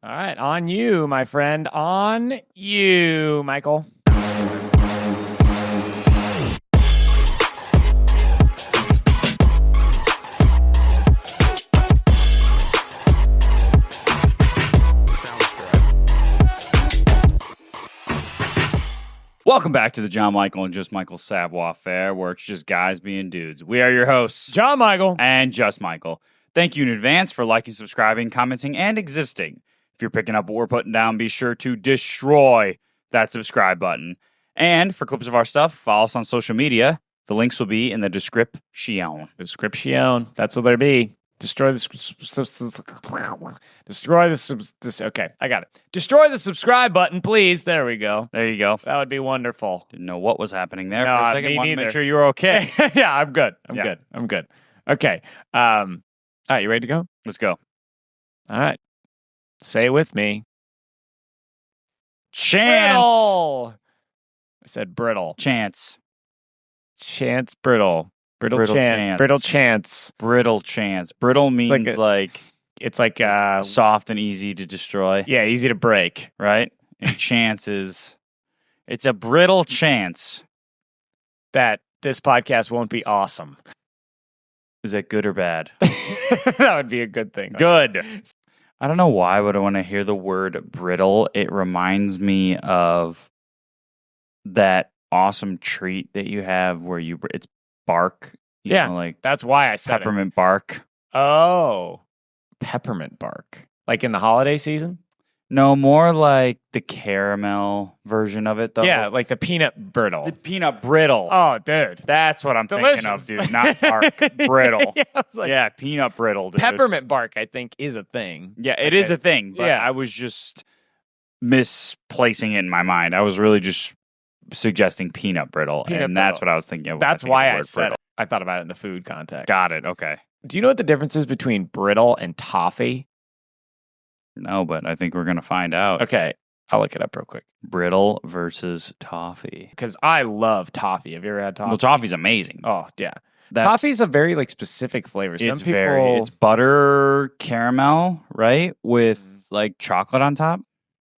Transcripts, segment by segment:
All right, on you, my friend. On you, Michael. Welcome back to the John Michael and Just Michael Savoir Fair, where it's just guys being dudes. We are your hosts, John Michael and Just Michael. Thank you in advance for liking, subscribing, commenting, and existing. If you're picking up what we're putting down, be sure to destroy that subscribe button. And for clips of our stuff, follow us on social media. The links will be in the description. That's what there be. Destroy the okay, I got it. Destroy the subscribe button, please. There we go. There you go. That would be wonderful. Didn't know what was happening there No, for a second. me Wanted to neither. make sure you were okay. Yeah, I'm good. I'm good. Okay. All right, you ready to go? Let's go. All right. Say it with me. Chance. Brittle. I said brittle. Chance. Chance brittle. Brittle chance. Brittle chance. Brittle chance. Brittle means it's like soft and easy to destroy. Yeah, easy to break. Right? And chance is, it's a brittle chance that this podcast won't be awesome. Is that good or bad? That would be a good thing. Good. I don't know why, but when I hear the word brittle, it reminds me of that awesome treat that you have where it's bark. You know, like that's why I said peppermint bark. Oh, peppermint bark. Like in the holiday season? No, more like the caramel version of it, though. Yeah, like the peanut brittle. The peanut brittle. Oh, dude. That's what I'm thinking of, dude. Not bark. Brittle. Yeah, peanut brittle, dude. Peppermint bark, I think, is a thing. Yeah, it is a thing. But I was just misplacing it in my mind. I was really just suggesting peanut brittle. That's what I was thinking of. That's why I said it. I thought about it in the food context. Got it. Okay. Do you know what the difference is between brittle and toffee? No, but I think we're going to find out. Okay. I'll look it up real quick. Brittle versus toffee. Because I love toffee. Have you ever had toffee? Well, toffee's amazing. Oh, yeah. Toffee's a very specific flavor. It's butter caramel, right? With chocolate on top.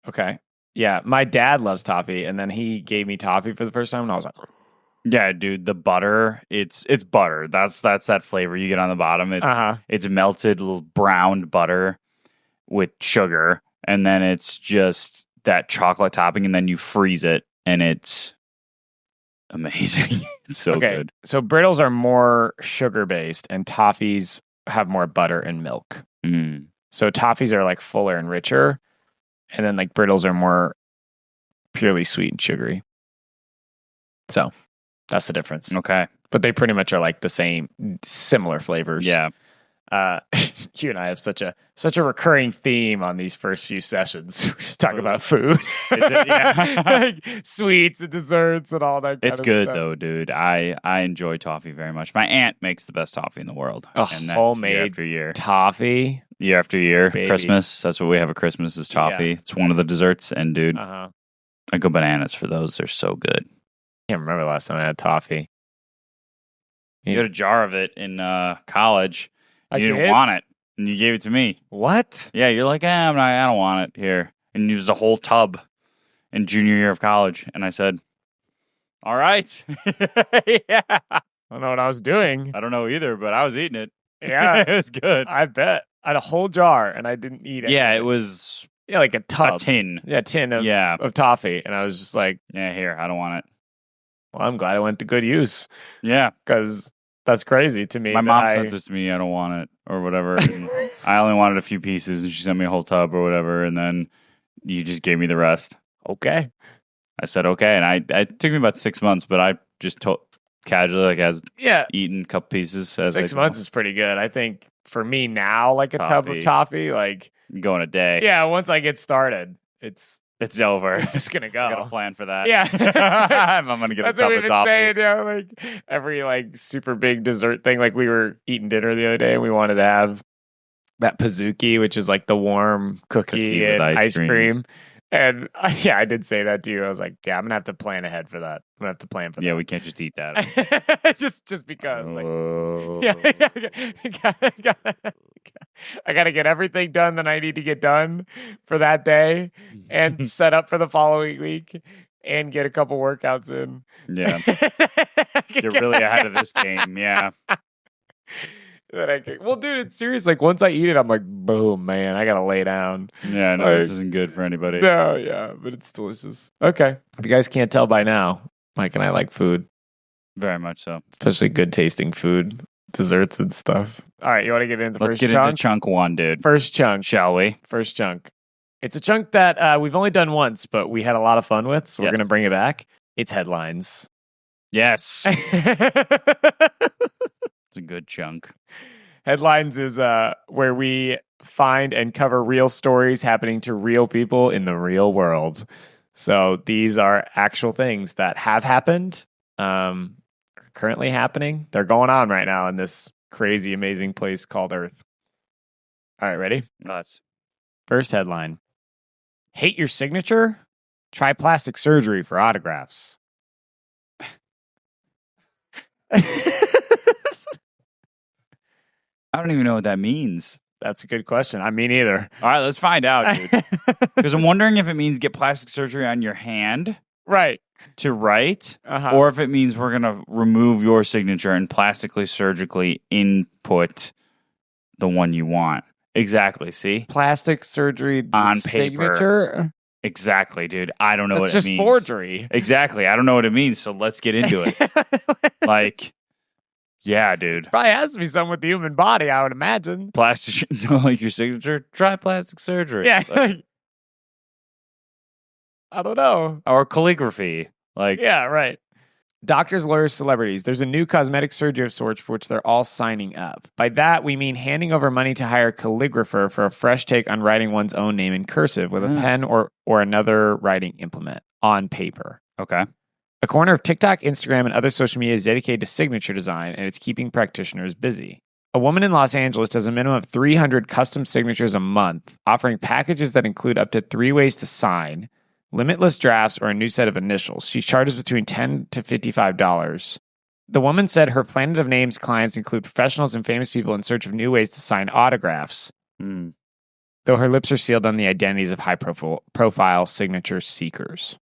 Okay. Yeah. My dad loves toffee, and then he gave me toffee for the first time, and I was like, yeah, dude, the butter, it's butter. That's that flavor you get on the bottom. It's melted little browned butter with sugar, and then it's just that chocolate topping, and then you freeze it, and it's amazing. It's so good. So brittles are more sugar-based, and toffees have more butter and milk. Mm. So toffees are fuller and richer, and then brittles are more purely sweet and sugary. So that's the difference. Okay. But they pretty much are the same, similar flavors. Yeah. You and I have such a recurring theme on these first few sessions. We just talk about food. Yeah. Sweets and desserts and all that kind It's of good stuff. though, dude. I enjoy toffee very much. My aunt makes the best toffee in the world. And that's homemade year after year. Toffee. Year after year. Baby. Christmas. That's what we have at Christmas is toffee. Yeah. It's one of the desserts. And dude, I go bananas for those. They're so good. I can't remember the last time I had toffee. You had a jar of it in college. You didn't want it, and you gave it to me. What? Yeah, you're like, I don't want it here. And it was a whole tub in junior year of college. And I said, all right. Yeah. I don't know what I was doing. I don't know either, but I was eating it. Yeah. It was good. I bet. I had a whole jar, and I didn't eat it. Yeah, it was like a tub. A tin. Yeah, a tin of toffee. And I was just like, yeah, here, I don't want it. Well, I'm glad it went to good use. Yeah. Because that's crazy to me. My mom sent this to me. I don't want it or whatever. And I only wanted a few pieces, and she sent me a whole tub or whatever. And then you just gave me the rest. Okay. I said okay, and it took me about 6 months, but I just casually eaten a couple pieces. 6 months is pretty good. I think for me now, a tub of toffee, you go in a day. Yeah, once I get started, it's over. It's just gonna go. I got a plan for that. Yeah. I'm gonna get a tub of toffee. Saying, every super big dessert thing. We were eating dinner the other day, and we wanted to have that pizookie, which is the warm cookie and ice cream. And I did say that to you. I was like, yeah, I'm gonna have to plan ahead for that. I'm gonna have to plan for that. Yeah, we can't just eat that. just because. I got to get everything done that I need to get done for that day and set up for the following week and get a couple workouts in. Yeah. You're really ahead of this game. Yeah. Well, dude, it's serious. Like, once I eat it, I'm like, boom, man, I got to lay down. Yeah, no, this isn't good for anybody. No, yeah, but it's delicious. Okay. If you guys can't tell by now, Mike and I like food. Very much so. Especially good tasting food. Desserts and stuff. All right, you want to get into the first chunk? Let's get into chunk one, dude. First chunk. Shall we? First chunk. It's a chunk that we've only done once, but we had a lot of fun with, so we're going to bring it back. It's headlines. Yes. It's a good chunk. Headlines is where we find and cover real stories happening to real people in the real world. So these are actual things that have happened, currently happening. They're going on right now in this crazy, amazing place called Earth. All right, ready? Let's. First headline. Hate your signature? Try plastic surgery for autographs. I don't even know what that means. That's a good question. I mean, either. All right, let's find out, dude. Because I'm wondering if it means get plastic surgery on your hand. Right. To write, or if it means we're going to remove your signature and plastically, surgically input the one you want. Exactly, see? Plastic surgery on signature? Paper. Exactly, dude. I don't know what it means. It's just forgery. Exactly. I don't know what it means, so let's get into it. Like, yeah, dude. Probably has to be something with the human body, I would imagine. Plastic, like your signature? Try plastic surgery. Yeah. Like, I don't know. Or calligraphy. Like, yeah, right. Doctors, lawyers, celebrities. There's a new cosmetic surgery of sorts for which they're all signing up. By that, we mean handing over money to hire a calligrapher for a fresh take on writing one's own name in cursive with a pen or another writing implement on paper. Okay. A corner of TikTok, Instagram, and other social media is dedicated to signature design, and it's keeping practitioners busy. A woman in Los Angeles does a minimum of 300 custom signatures a month, offering packages that include up to 3 ways to sign, limitless drafts, or a new set of initials. She charges between $10 to $55. The woman said her planet of names clients include professionals and famous people in search of new ways to sign autographs, though her lips are sealed on the identities of high-profile signature seekers.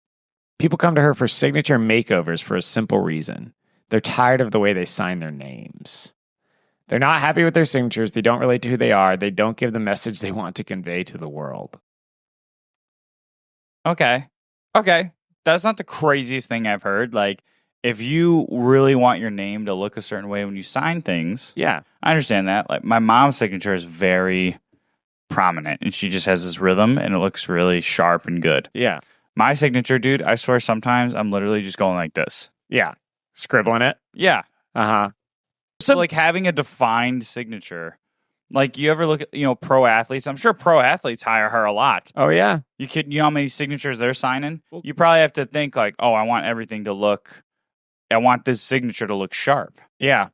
People come to her for signature makeovers for a simple reason. They're tired of the way they sign their names. They're not happy with their signatures. They don't relate to who they are. They don't give the message they want to convey to the world. Okay. That's not the craziest thing I've heard. Like, if you really want your name to look a certain way when you sign things, yeah, I understand that. Like, my mom's signature is very prominent, and she just has this rhythm, and it looks really sharp and good. Yeah. My signature, dude, I swear sometimes I'm literally just going like this. Yeah. Scribbling it? Yeah. Uh-huh. So, like, having a defined signature, like, you ever look at, pro athletes? I'm sure pro athletes hire her a lot. Oh, yeah. You know how many signatures they're signing? You probably have to think, like, oh, I want this signature to look sharp. Yeah.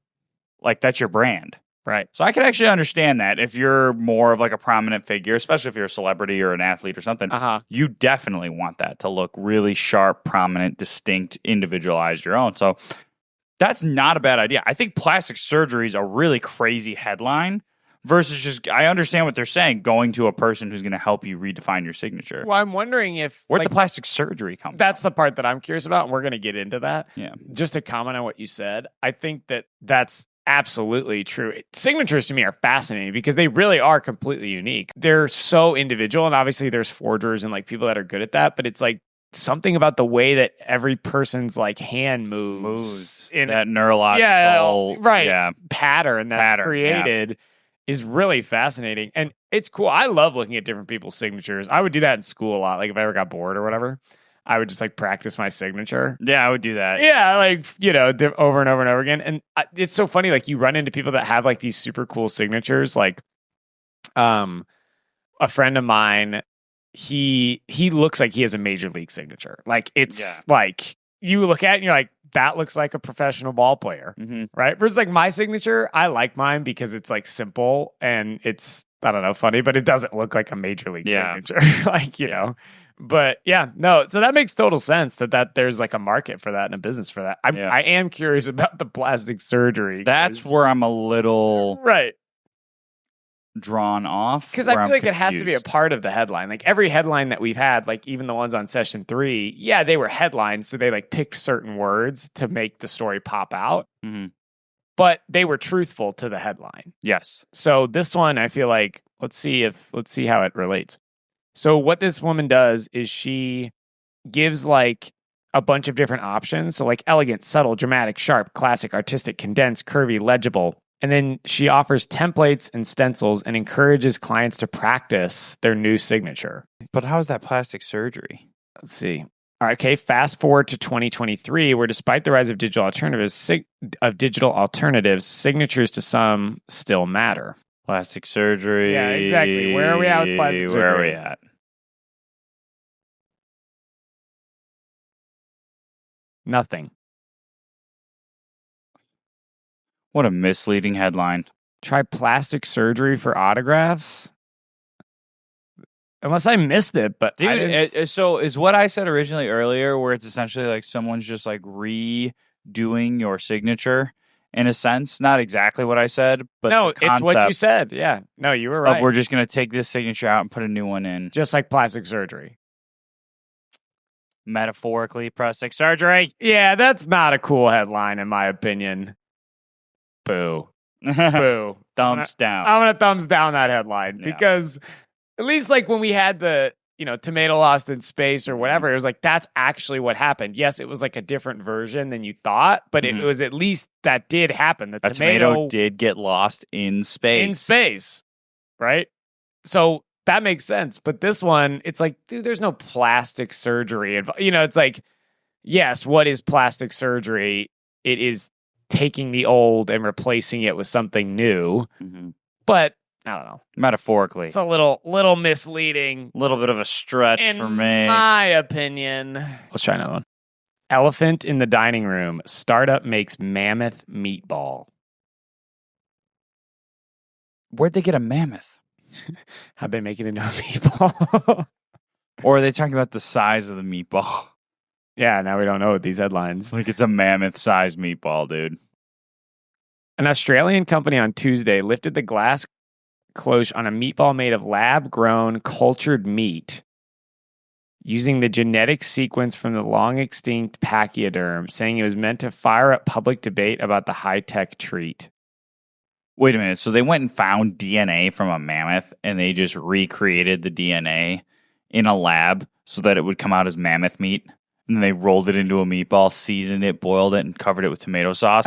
Like, that's your brand. Right. So I can actually understand that if you're more of like a prominent figure, especially if you're a celebrity or an athlete or something, you definitely want that to look really sharp, prominent, distinct, individualized, your own. So that's not a bad idea. I think plastic surgery is a really crazy headline versus just, I understand what they're saying, going to a person who's going to help you redefine your signature. Well, I'm wondering if... Where'd the plastic surgery come from? That's the part that I'm curious about, and we're going to get into that. Yeah. Just to comment on what you said, I think that that's absolutely true. Signatures to me are fascinating because they really are completely unique. They're so individual, and obviously there's forgers and like people that are good at that, but it's like something about the way that every person's like hand moves in that neurological pattern that's created is really fascinating. And it's cool. I love looking at different people's signatures. I would do that in school a lot. Like if I ever got bored or whatever, I would just like practice my signature. Yeah, I would do that. Yeah, like, over and over and over again. And it's so funny, like you run into people that have like these super cool signatures. Like a friend of mine, he looks like he has a major league signature. Like it's like you look at it and you're like, that looks like a professional ball player, right? Versus like my signature, I like mine because it's like simple and it's, I don't know, funny, but it doesn't look like a major league signature. Like, But yeah, no. So that makes total sense that there's like a market for that and a business for that. I am curious about the plastic surgery. That's where I'm a little right. drawn off? Because I feel like it has to be a part of the headline. Like every headline that we've had, like even the ones on session 3, yeah, they were headlines. So they like picked certain words to make the story pop out. Mm-hmm. But they were truthful to the headline. Yes. So this one, I feel like, let's see how it relates. So what this woman does is she gives like a bunch of different options. So like elegant, subtle, dramatic, sharp, classic, artistic, condensed, curvy, legible. And then she offers templates and stencils and encourages clients to practice their new signature. But how is that plastic surgery? Let's see. All right, okay, fast forward to 2023, where despite the rise of digital alternatives, signatures to some still matter. Plastic surgery. Yeah, exactly. Where are we at with plastic surgery? Where are we at? Nothing. What a misleading headline. Try plastic surgery for autographs? Unless I missed it, but dude, so is what I said originally earlier, where it's essentially like someone's just like redoing your signature in a sense. Not exactly what I said, but no, it's what you said. Yeah, no, you were right. We're just gonna take this signature out and put a new one in, just like plastic surgery. Metaphorically, plastic surgery. Yeah, that's not a cool headline, in my opinion. Boo, boo. Thumbs down. I'm gonna thumbs down that headline because. At least like when we had the, tomato lost in space or whatever, it was like, that's actually what happened. Yes, it was like a different version than you thought, but it was at least that did happen. The tomato did get lost in space. In space, right? So that makes sense. But this one, it's like, dude, there's no plastic surgery. It's like, yes, what is plastic surgery? It is taking the old and replacing it with something new. Mm-hmm. But I don't know. Metaphorically. It's a little misleading. A little bit of a stretch for me. In my opinion. Let's try another one. Elephant in the dining room. Startup makes Mammoth Meatball. Where'd they get a mammoth? How'd they make it into a meatball? Or are they talking about the size of the meatball? Yeah, now we don't know with these headlines. Like it's a mammoth-sized meatball, dude. An Australian company on Tuesday lifted the glass cloche on a meatball made of lab-grown cultured meat using the genetic sequence from the long-extinct pachyderm, saying it was meant to fire up public debate about the high-tech treat. Wait a minute. So they went and found DNA from a mammoth, and they just recreated the DNA in a lab so that it would come out as mammoth meat, and then they rolled it into a meatball, seasoned it, boiled it, and covered it with tomato sauce?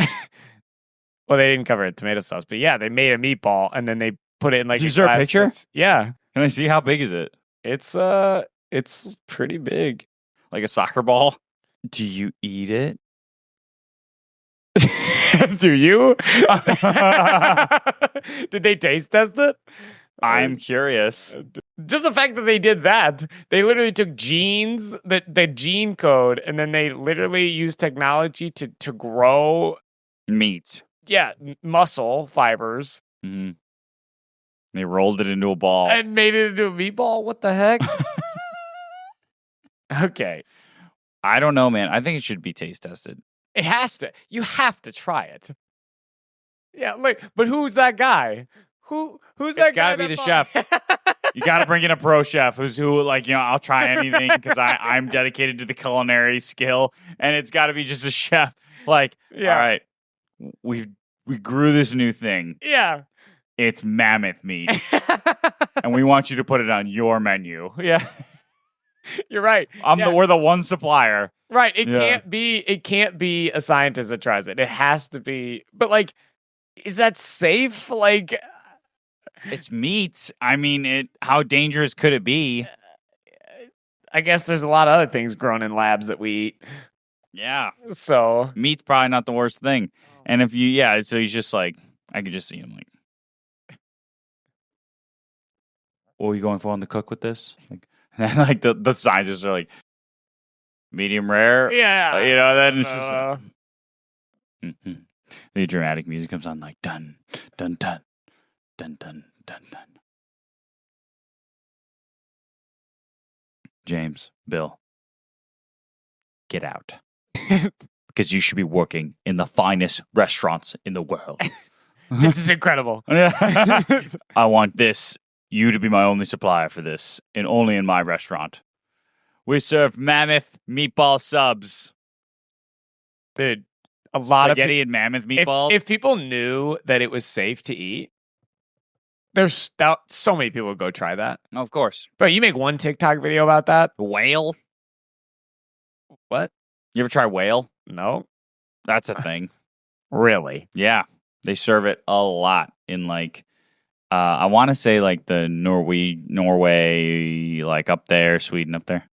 Well, they didn't cover it with tomato sauce, but yeah, they made a meatball, and then they put it in like Is there a picture? Yeah. Can I see how big is it? It's pretty big. Like a soccer ball? Do you eat it? Do you? Did they taste test it? I'm curious. Just the fact that they did that, they literally took genes, the gene code, and then they literally used technology to grow meat. Yeah, muscle fibers. Mm-hmm. They rolled it into a ball. And made it into a meatball? What the heck? Okay. I don't know, man. I think it should be taste tested. It has to. You have to try it. Yeah, but who's that guy? Who's that guy? It's gotta be the chef. You gotta bring in a pro chef I'll try anything because I'm dedicated to the culinary skill. And it's gotta be just a chef. All right, we grew this new thing. Yeah. It's mammoth meat. And we want you to put it on your menu. Yeah. You're right. We're the one supplier. Right. It can't be a scientist that tries it. It has to be. But is that safe? It's meat. I mean, how dangerous could it be? I guess there's a lot of other things grown in labs that we eat. Yeah. So meat's probably not the worst thing. And if so he's just I could just see him what are you going for on the cook with this? The scientists are medium rare. Yeah. Then it's just the dramatic music comes on dun, dun, dun, dun, dun, dun, dun. James, Bill, get out. Because you should be working in the finest restaurants in the world. This is incredible. I want you to be my only supplier for this, and only in my restaurant. We serve Mammoth Meatball subs. Dude, a lot of spaghetti and Mammoth Meatballs. If people knew that it was safe to eat, there's so many people would go try that. Of course. Bro, you make one TikTok video about that? Whale? What? You ever try whale? No. That's a thing. Really? Yeah. They serve it a lot in like, I want to say like the Norway, like up there, Sweden up there.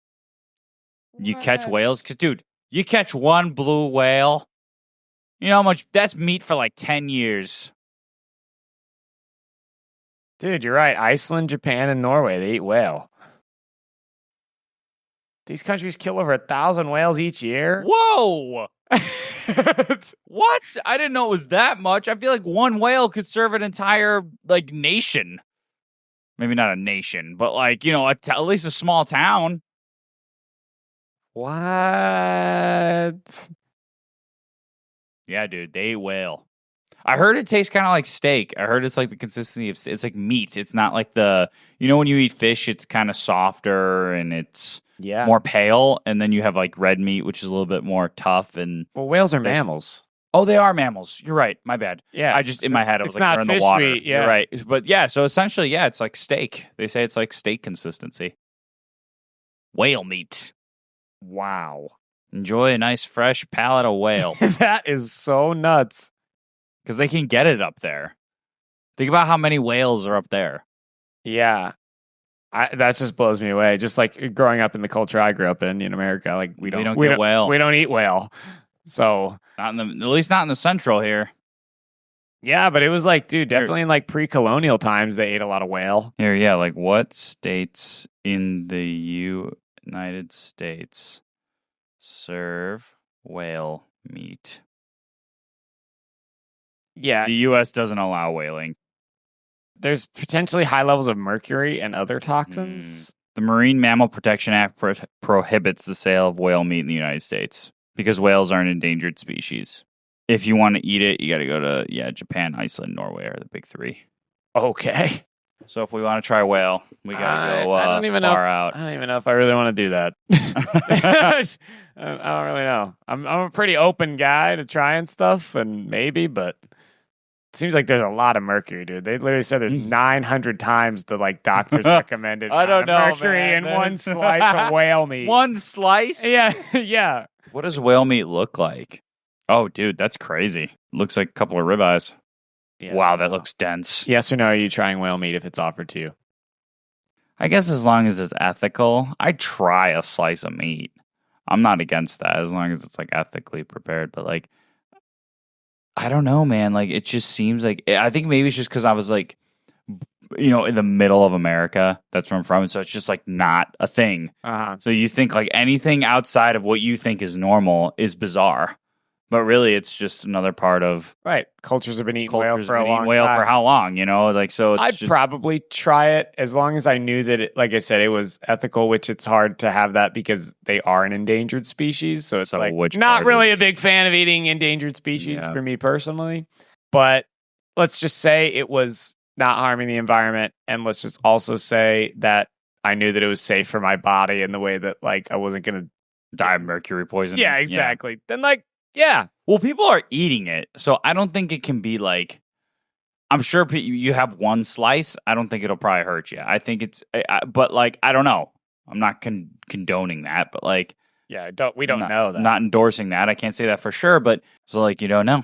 You catch whales? Because, dude, you catch one blue whale, you know how much? That's meat for like 10 years. Dude, you're right. Iceland, Japan, and Norway, they eat whale. These countries kill over 1,000 whales each year. Whoa! What? I didn't know it was that much. I feel like one whale could serve an entire, like, nation. Maybe not a nation, but, like, you know, at least a small town. What? Yeah, dude, they eat whale. I heard it tastes kind of like steak. I heard it's like the consistency of, it's like meat. It's not like you know, when you eat fish, it's kind of softer and it's more pale. And then you have like red meat, which is a little bit more tough. And well, whales are mammals. Oh, they are mammals. You're right. My bad. Yeah. I just, in my head, I was like, not they're in the fish water. meat, yeah. You're right. But yeah, so essentially, yeah, it's like steak. They say it's like steak consistency. Whale meat. Wow. Enjoy a nice fresh palate of whale. That is so nuts. Because they can get it up there. Think about how many whales are up there. Yeah. That just blows me away. Just like growing up in the culture I grew up in America, like we don't get whale. We don't eat whale. So at least not in the central here. Yeah, but it was like, dude, definitely in like pre-colonial times they ate a lot of whale. Here, yeah, like what states in the United States serve whale meat? Yeah. The U.S. doesn't allow whaling. There's potentially high levels of mercury and other toxins. The Marine Mammal Protection Act prohibits the sale of whale meat in the United States because whales are an endangered species. If you want to eat it, you got to go to, Japan, Iceland, Norway are the big three. Okay. So if we want to try whale, we got to go I don't even far out. I don't even know if I really want to do that. I don't really know. I'm a pretty open guy to trying stuff, and maybe, but it seems like there's a lot of mercury, dude. They literally said there's 900 times the like doctors recommended. I don't know, mercury man. in one slice of whale meat. One slice? Yeah, yeah. What does whale meat look like? Oh, dude, that's crazy. Looks like a couple of ribeyes. Yeah, wow, that looks dense. Yes or no, are you trying whale meat if it's offered to you? I guess as long as it's ethical, I'd try a slice of meat. I'm not against that as long as it's like ethically prepared. But like, I don't know, man. Like, it just seems like, I think maybe it's just because I was like, in the middle of America. That's where I'm from. So it's just like not a thing. Uh-huh. So you think like anything outside of what you think is normal is bizarre. But really, it's just another part of Cultures have been eating whale for a long time. Whale for how long? Like so. I'd probably try it as long as I knew that, it, like I said, it was ethical. Which it's hard to have that because they are an endangered species. So it's not really a big fan of eating endangered species for me personally. But let's just say it was not harming the environment, and let's just also say that I knew that it was safe for my body in the way that like I wasn't going to die of mercury poisoning. Yeah, exactly. Then yeah. Well, people are eating it, so I don't think it can be like. I'm sure you have one slice. I don't think it'll probably hurt you. I think it's, but like I don't know. I'm not condoning that, but like, yeah, we don't know that. Not endorsing that. I can't say that for sure, but so like you don't know.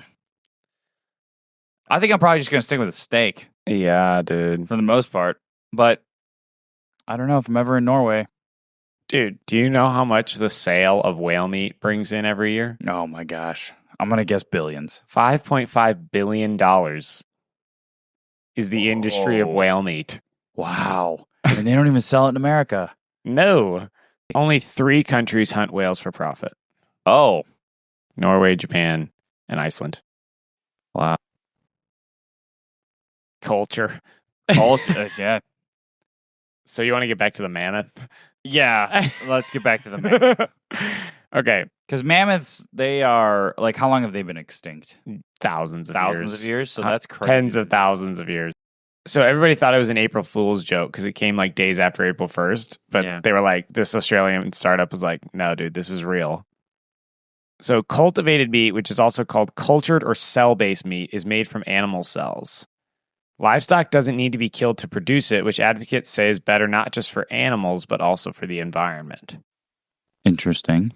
I think I'm probably just gonna stick with a steak. Yeah, dude. For the most part, but I don't know if I'm ever in Norway. Dude, do you know how much the sale of whale meat brings in every year? Oh my gosh. I'm going to guess billions. $5.5 billion is the industry of whale meat. Wow. And they don't even sell it in America. No. Only 3 countries hunt whales for profit. Oh. Norway, Japan, and Iceland. Wow. Culture. Yeah. So you want to get back to the mammoth? Yeah, let's get back to the mammoth. Okay. Because mammoths, they are, like, how long have they been extinct? Thousands of years. So that's crazy. Tens of thousands of years. So everybody thought it was an April Fool's joke because it came like days after April 1st. But they were like, this Australian startup was like, no, dude, this is real. So cultivated meat, which is also called cultured or cell-based meat, is made from animal cells. Livestock doesn't need to be killed to produce it, which advocates say is better not just for animals, but also for the environment. Interesting.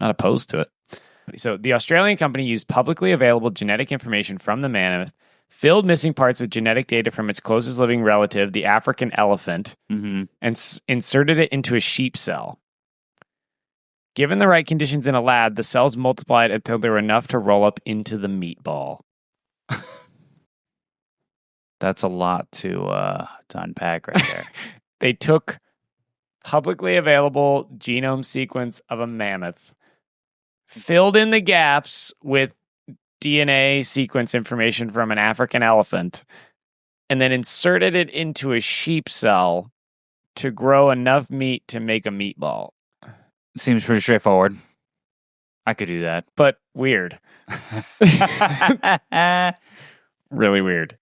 Not opposed to it. So the Australian company used publicly available genetic information from the mammoth, filled missing parts with genetic data from its closest living relative, the African elephant, and inserted it into a sheep cell. Given the right conditions in a lab, the cells multiplied until they were enough to roll up into the meatball. That's a lot to unpack right there. They took publicly available genome sequence of a mammoth, filled in the gaps with DNA sequence information from an African elephant, and then inserted it into a sheep cell to grow enough meat to make a meatball. Seems pretty straightforward. I could do that. But weird. Really weird.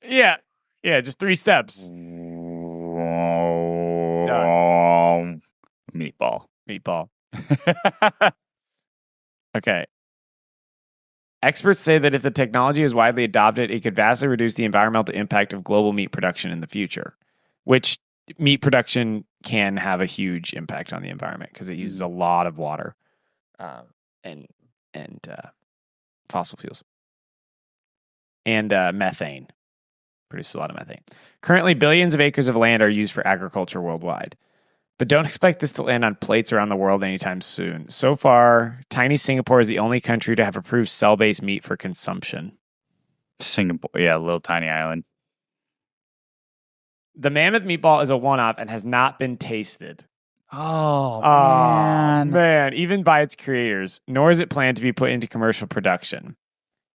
Yeah, just 3 steps. Meatball. Okay. Experts say that if the technology is widely adopted, it could vastly reduce the environmental impact of global meat production in the future, which meat production can have a huge impact on the environment because it uses a lot of water and fossil fuels and methane. Produces a lot of methane. Currently, billions of acres of land are used for agriculture worldwide. But don't expect this to land on plates around the world anytime soon. So far, tiny Singapore is the only country to have approved cell-based meat for consumption. Singapore, yeah, a little tiny island. The Mammoth Meatball is a one-off and has not been tasted. Oh, man. Even by its creators, nor is it planned to be put into commercial production.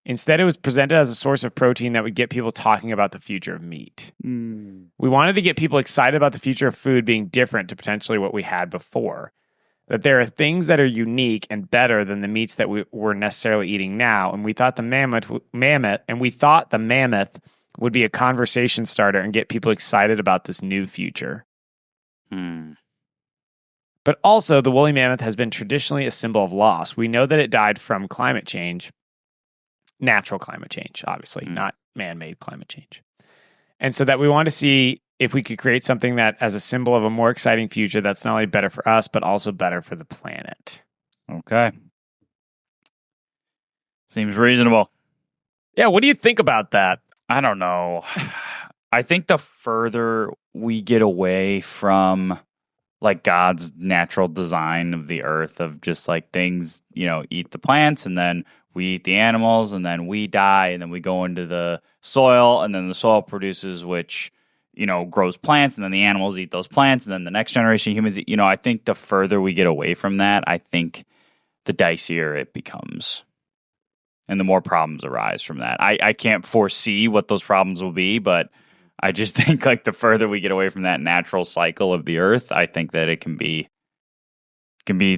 Instead, it was presented as a source of protein that would get people talking about the future of meat. We wanted to get people excited about the future of food being different to potentially what we had before. That there are things that are unique and better than the meats that we were necessarily eating now. And we thought the mammoth would be a conversation starter and get people excited about this new future. But also, the woolly mammoth has been traditionally a symbol of loss. We know that it died from climate change. Natural climate change, obviously, not man-made climate change. And so that we want to see if we could create something that as a symbol of a more exciting future that's not only better for us, but also better for the planet. Okay. Seems reasonable. Yeah, what do you think about that? I don't know. I think the further we get away from like God's natural design of the earth of just like things, eat the plants and then we eat the animals and then we die and then we go into the soil and then the soil produces which, grows plants and then the animals eat those plants and then the next generation of humans, I think the further we get away from that, I think the dicier it becomes and the more problems arise from that. I can't foresee what those problems will be, but I just think like the further we get away from that natural cycle of the earth, I think that it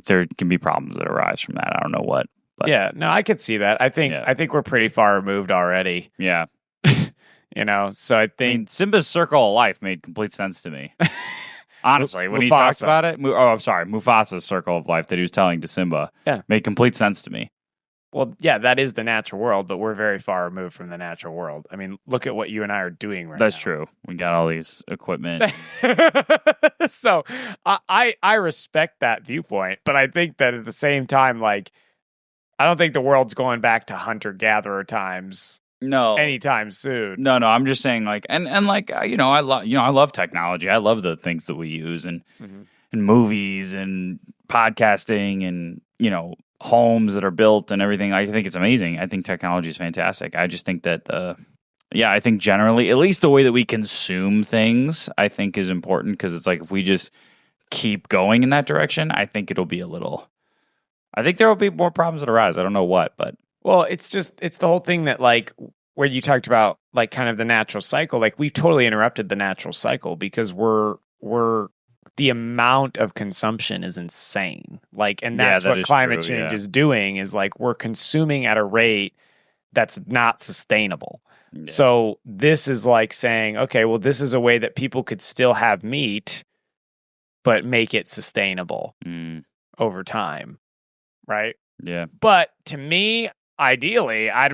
there can be problems that arise from that. I don't know what. But. Yeah, no, I could see that. I think we're pretty far removed already. Yeah. So I think Simba's circle of life made complete sense to me. Honestly, when he talks about it, Mufasa's circle of life that he was telling to Simba made complete sense to me. Well, yeah, that is the natural world, but we're very far removed from the natural world. I mean, look at what you and I are doing right now. That's true. We got all these equipment. So I respect that viewpoint, but I think that at the same time, like, I don't think the world's going back to hunter-gatherer times. No, anytime soon. No. I'm just saying, like, and like, I love technology. I love the things that we use and movies and podcasting and homes that are built and everything. I think it's amazing. I think technology is fantastic. I just think that, I think generally, at least the way that we consume things, I think is important because it's like if we just keep going in that direction, I think it'll be I think there will be more problems that arise. I don't know what, but. Well, it's the whole thing that like where you talked about like kind of the natural cycle, like we've totally interrupted the natural cycle because we're the amount of consumption is insane. Like, and that's what climate change is doing, is like we're consuming at a rate that's not sustainable. Yeah. So this is like saying, okay, well, this is a way that people could still have meat, but make it sustainable over time. Right? Yeah. But to me, ideally, I'd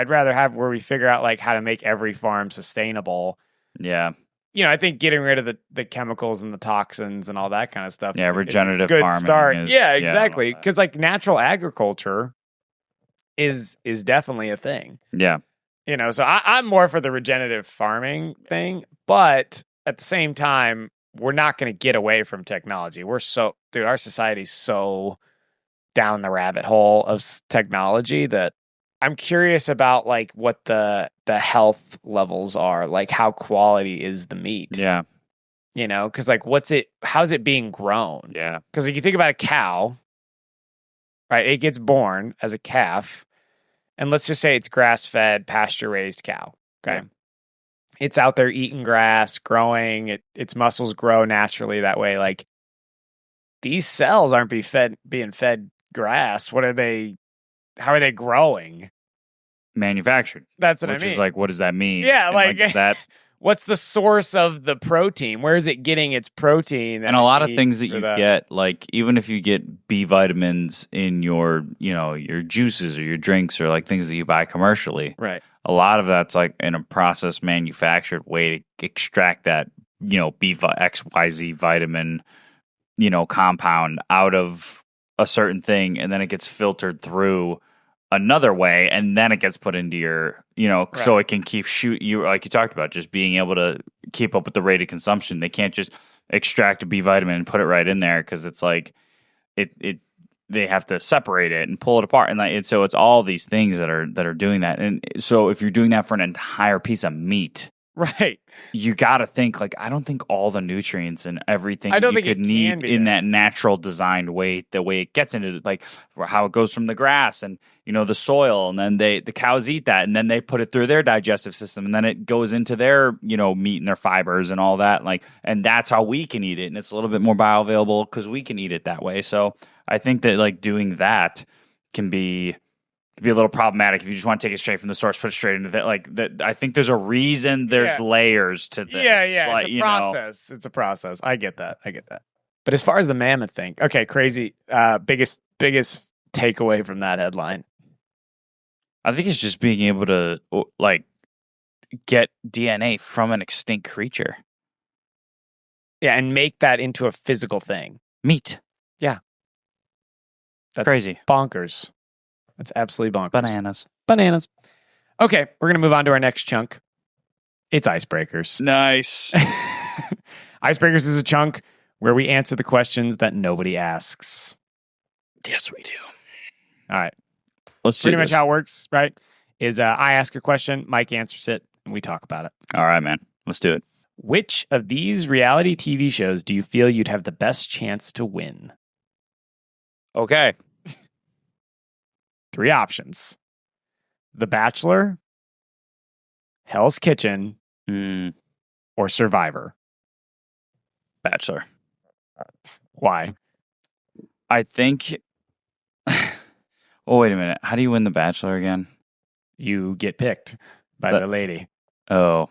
rather have where we figure out like how to make every farm sustainable. Yeah. You know, I think getting rid of the chemicals and the toxins and all that kind of stuff. Yeah, regenerative good farming. Start. Yeah, exactly. Because like natural agriculture is definitely a thing. Yeah. You know, so I'm more for the regenerative farming thing, but at the same time, we're not going to get away from technology. Our society's so down the rabbit hole of technology that I'm curious about like what the health levels are, like how quality is the meat. Yeah. You know, because like how's it being grown? Yeah. Because like you think about a cow, right? It gets born as a calf. And let's just say it's grass-fed, pasture-raised cow. Okay, yeah. It's out there eating grass, growing. Its muscles grow naturally that way. Like these cells aren't being fed grass. How are they growing? Manufactured. That's what I mean. Which is like, what does that mean? Yeah, like that. What's the source of the protein? Where is it getting its protein? And a lot of things that you get, like even if you get B vitamins in your juices or your drinks or like things that you buy commercially, right? A lot of that's like in a processed manufactured way to extract that, XYZ vitamin, compound out of a certain thing, and then it gets filtered through another way, and then it gets put into your, right. So it can keep you like you talked about, just being able to keep up with the rate of consumption. They can't just extract a B vitamin and put it right in there because it's like they have to separate it and pull it apart, and so it's all these things that are doing that. And so if you're doing that for an entire piece of meat, right, you got to think like, I don't think all the nutrients and everything you could need in that natural designed way, the way it gets into like how it goes from the grass and the soil, and then the cows eat that, and then they put it through their digestive system, and then it goes into their meat and their fibers and all that, and that's how we can eat it, and it's a little bit more bioavailable because we can eat it that way. So I think that like doing that can be a little problematic if you just want to take it straight from the source, put it straight into that. Like that, I think there's a reason there's layers to this. Yeah, like, it's a process. It's a process. I get that. But as far as the mammoth thing, okay, crazy. Biggest takeaway from that headline. I think it's just being able to like get DNA from an extinct creature. Yeah, and make that into a physical thing. Meat. Yeah. That's crazy. Bonkers. That's absolutely bonkers. Bananas. Okay, we're going to move on to our next chunk. It's Icebreakers. Nice. Icebreakers is a chunk where we answer the questions that nobody asks. Yes, we do. All right. Let's do Pretty much how it works, right? Is I ask a question, Mike answers it, and we talk about it. All right, man. Let's do it. Which of these reality TV shows do you feel you'd have the best chance to win? Okay. 3 options: The Bachelor, Hell's Kitchen, or Survivor. Bachelor. Why? I think... Oh, wait a minute. How do you win The Bachelor again? You get picked by the lady. Oh.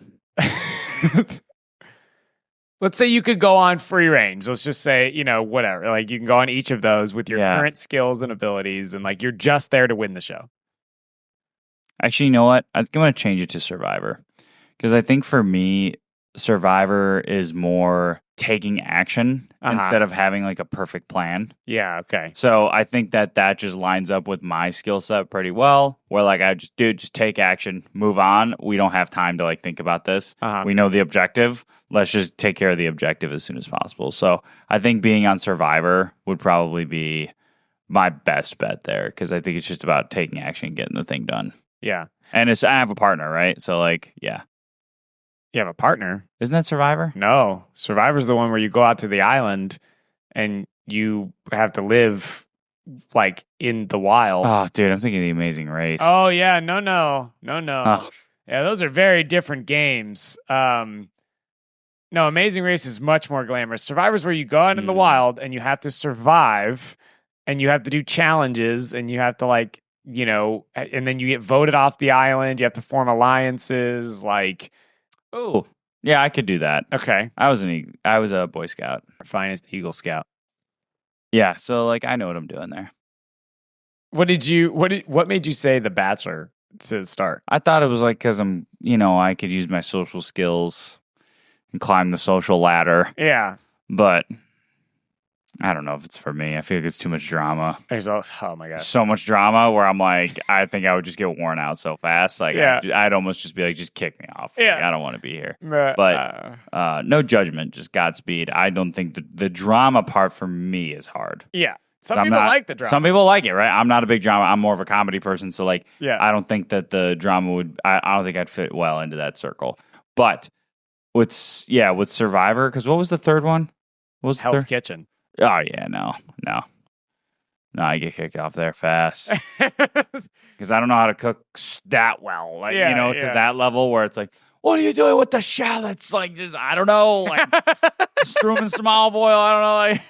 Let's say you could go on free range. Let's just say, whatever. Like you can go on each of those with your current skills and abilities, and like you're just there to win the show. Actually, you know what? I think I'm going to change it to Survivor. Because I think for me, Survivor is more taking action instead of having like a perfect plan. Yeah, okay. So I think that just lines up with my skill set pretty well, where like I just take action, move on. We don't have time to like think about this. We know the objective. Let's just take care of the objective as soon as possible. So I think being on Survivor would probably be my best bet there, because I think it's just about taking action and getting the thing done. Yeah. And I have a partner, right? So like, yeah. You have a partner? Isn't that Survivor? No. Survivor's the one where you go out to the island and you have to live like in the wild. Oh, dude, I'm thinking The Amazing Race. Oh, yeah. No. Oh. Yeah, those are very different games. No, No, Amazing Race is much more glamorous. Survivor's where you go out in the wild and you have to survive and you have to do challenges and you have to like, and then you get voted off the island. You have to form alliances. Like, oh, yeah, I could do that. Okay. I was a Boy Scout. Finest Eagle Scout. Yeah, so like I know what I'm doing there. What made you say The Bachelor to start? I thought it was like because I could use my social skills and climb the social ladder. Yeah. But I don't know if it's for me. I feel like it's too much drama. Oh my gosh. So much drama where I'm like, I think I would just get worn out so fast. Like, yeah. I'd almost just be like, just kick me off. Yeah. Like, I don't want to be here. But no judgment, just Godspeed. I don't think the drama part for me is hard. Yeah. Some people like the drama. Some people like it, right? I'm not a big drama. I'm more of a comedy person. So, like, yeah. I don't think that the drama would, I don't think I'd fit well into that circle. But with Survivor, because what was the third one? What was Hell's Kitchen. Oh, yeah, no, I get kicked off there fast. Because I don't know how to cook that well, like, to that level where it's like, what are you doing with the shallots? Like, just, I don't know, like, strew them in some olive oil, I don't know, like.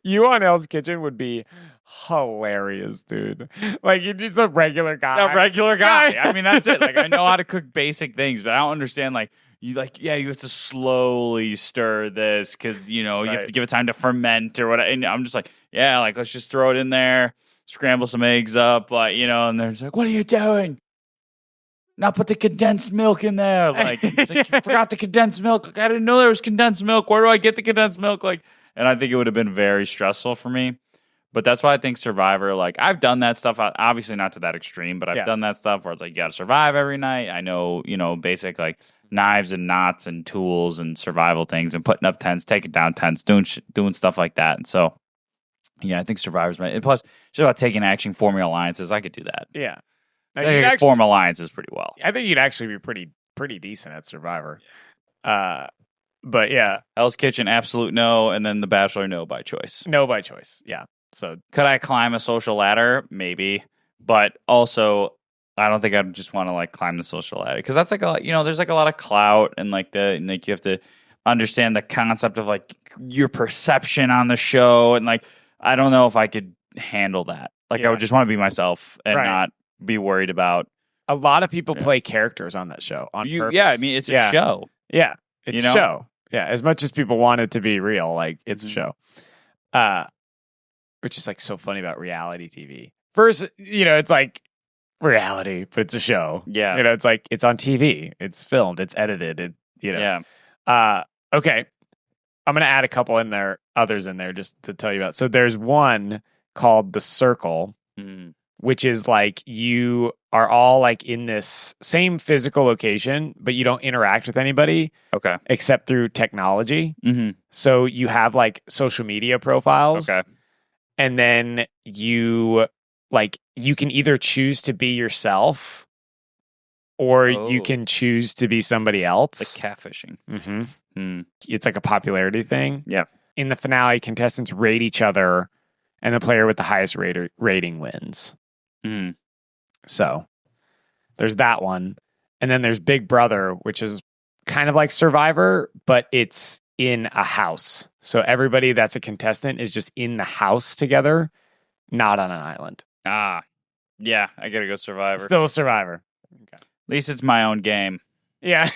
You on Hell's Kitchen would be hilarious, dude. Like, you're just a regular guy. A regular guy. I mean, that's it. Like, I know how to cook basic things, but I don't understand, like, you have to slowly stir this because, you have to give it time to ferment or whatever. And I'm just like, yeah, like, let's just throw it in there, scramble some eggs up, and they're just like, what are you doing? Now put the condensed milk in there. Like, it's like, you forgot the condensed milk. Like, I didn't know there was condensed milk. Where do I get the condensed milk? Like, and I think it would have been very stressful for me. But that's why I think Survivor, like, I've done that stuff, obviously not to that extreme, but I've done that stuff where it's like, you got to survive every night. I know, basic, like, knives and knots and tools and survival things and putting up tents, taking down tents, doing stuff like that. And so, yeah, I think Survivor's my, and plus, it's about taking action, forming alliances. I could do that. Yeah. I could form alliances pretty well. I think you'd actually be pretty decent at Survivor. But yeah. Hell's Kitchen, absolute no. And then The Bachelor, no by choice. No by choice. Yeah. So could I climb a social ladder? Maybe. But also, I don't think I'd just want to like climb the social ladder because that's like there's like a lot of clout and like you have to understand the concept of like your perception on the show and like I don't know if I could handle that. Like I would just want to be myself and not be worried about. A lot of people play characters on that show on purpose. Yeah, I mean it's a show. Yeah, it's a show. Yeah, as much as people want it to be real, like it's a show. Which is like so funny about reality TV. First, it's like reality, but it's a show. Yeah. It's like it's on TV, it's filmed, it's edited, Yeah. Okay. I'm going to add a couple others in there just to tell you about. So there's one called The Circle, which is like you are all like in this same physical location, but you don't interact with anybody. Okay. Except through technology. Mm-hmm. So you have like social media profiles. Okay. And then you can either choose to be yourself or you can choose to be somebody else. Like catfishing. Mm-hmm. It's like a popularity thing. Yeah. In the finale, contestants rate each other and the player with the highest rating wins. So there's that one. And then there's Big Brother, which is kind of like Survivor, but it's in a house. So everybody that's a contestant is just in the house together, not on an island. Yeah, I gotta go Survivor. Still a Survivor. Okay. At least it's my own game. Yeah.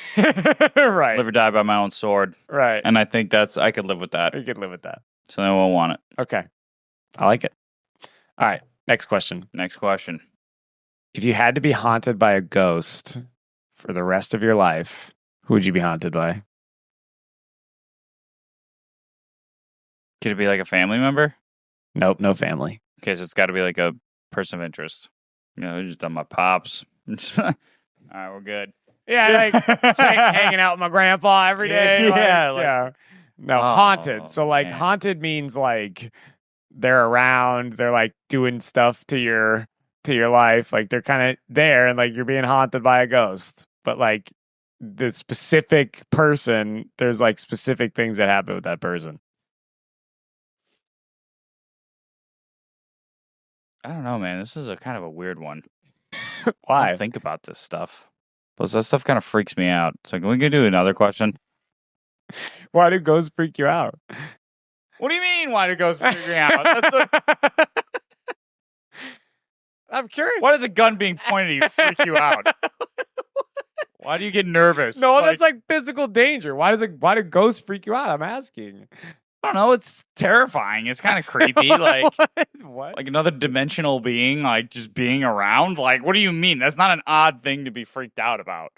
Right. Live or die by my own sword. Right. And I think I could live with that. You could live with that. So I won't want it. Okay. I like it. All right. Next question. If you had to be haunted by a ghost for the rest of your life, who would you be haunted by? Could it be like a family member? Nope, no family. Okay, so it's got to be like a person of interest. Just on my pops. All right, we're good. Yeah, it's like hanging out with my grandpa every day. Yeah. No, haunted. So like haunted means like they're around, they're like doing stuff to your life. Like they're kind of there and like you're being haunted by a ghost. But like the specific person, there's like specific things that happen with that person. I don't know, man. This is a kind of a weird one. Why? I don't think about this stuff. Plus, that stuff kind of freaks me out. So can we go do another question? Why do ghosts freak you out? What do you mean, why do ghosts freak me out? I'm curious. Why does a gun being pointed at you freak you out? Why do you get nervous? No, that's like physical danger. Why do ghosts freak you out? I'm asking. I don't know. It's terrifying. It's kind of creepy. Like, what? Like another dimensional being, like just being around. Like, what do you mean? That's not an odd thing to be freaked out about.